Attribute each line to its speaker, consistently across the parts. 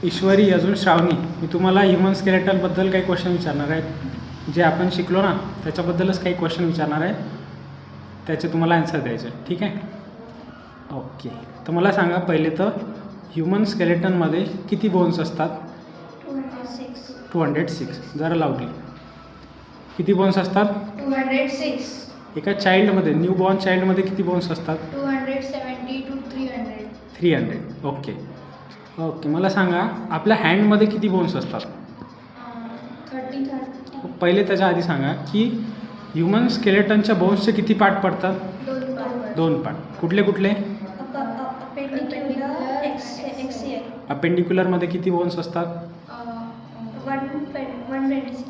Speaker 1: ईश्वरी अजून श्रावणी, मी तुम्हाला ह्युमन स्केलेटलबद्दल काही क्वेश्चन विचारणार आहेत. जे आपण शिकलो ना त्याच्याबद्दलच काही क्वेश्चन विचारणार आहे, त्याचे तुम्हाला आन्सर द्यायचे. ठीक आहे, ओके. तर मला सांगा पहिले तर ह्युमन स्केलेटनमध्ये किती बोन्स असतात? 206. जरा लावली. किती बोन्स असतात?
Speaker 2: 206.
Speaker 1: एका चाइल्डमध्ये, न्यू बॉर्न चाइल्डमध्ये किती बोन्स असतात?
Speaker 2: 270 to 300.
Speaker 1: 300. Okay okay. मला सांगा आपल्या हँडमध्ये किती बोन्स असतात?
Speaker 2: 30.
Speaker 1: पहिले त्याच्या आधी सांगा की ह्युमन स्केलेटनच्या बोन्सचे किती पार्ट पडतात? 2 पार्ट. कुठले कुठले? अपेंडिक्युलरमध्ये किती बोन्स असतात?
Speaker 2: 126.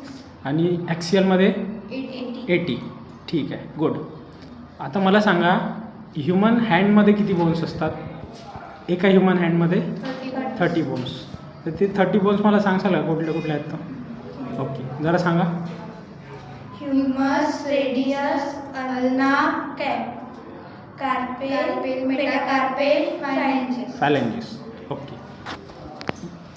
Speaker 1: आणि ॲक्सियलमध्ये
Speaker 2: 80.
Speaker 1: 80. ठीक आहे, गुड. आता मला सांगा ह्युमन हँडमध्ये किती बोन्स असतात? एका ह्युमन हँडमध्ये 30 बोन्स. तर ते 30 बोन्स मला सांगशाल का कुठले कुठले आहेत तर? ओके, जरा सांगा.
Speaker 2: Humerus, radius, ulna, carpal, metacarpal, phalanges.
Speaker 1: Phalanges. Okay.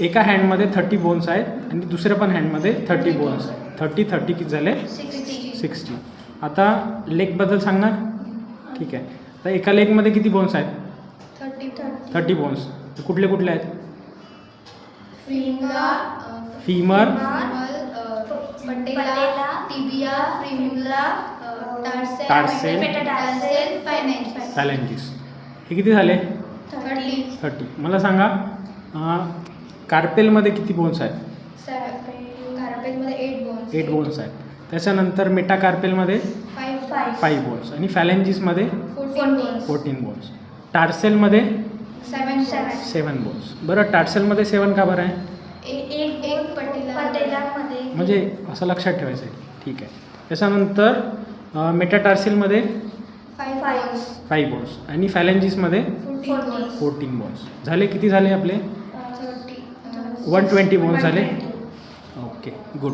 Speaker 1: एका हँडमध्ये 30 बोन्स आहेत आणि दुसऱ्या पण हँडमध्ये 30 बोन्स आहेत. 30 किती झाले? 60. आता लेगबद्दल सांगणार? ठीक आहे. तर एका लेगमध्ये किती बोन्स आहेत? 30 बोन्स. कुठले कुठले आहेत? फीमर,
Speaker 2: पटेला, टिबिया, फ्रिम्युला,
Speaker 1: टार्सेल,
Speaker 2: मेटाटार्सेल,
Speaker 1: फॅलेंजेस. हे किती झाले? 30. मला सांगा कार्पेलमध्ये किती बोन्स आहेत?
Speaker 2: कार्पेलमध्ये
Speaker 1: 8 बोन्स आहेत. त्याच्यानंतर मेटाकार्पेलमध्ये 5 बोन्स आणि फॅलेंजिसमध्ये 14 बोन्स. टार्सेलमध्ये 7 बोन्स. बरं, टार्सेलमध्ये 7 का बरं आहे?
Speaker 2: एक पटेलामध्ये
Speaker 1: म्हणजे असं लक्षात ठेवायचं आहे. ठीक आहे. त्याच्यानंतर मेटाटार्सेलमध्ये 5 बोन्स आणि फॅलेंजिसमध्ये 14 बोन्स. झाले किती झाले आपले? 120 बोन्स झाले. Okay, good.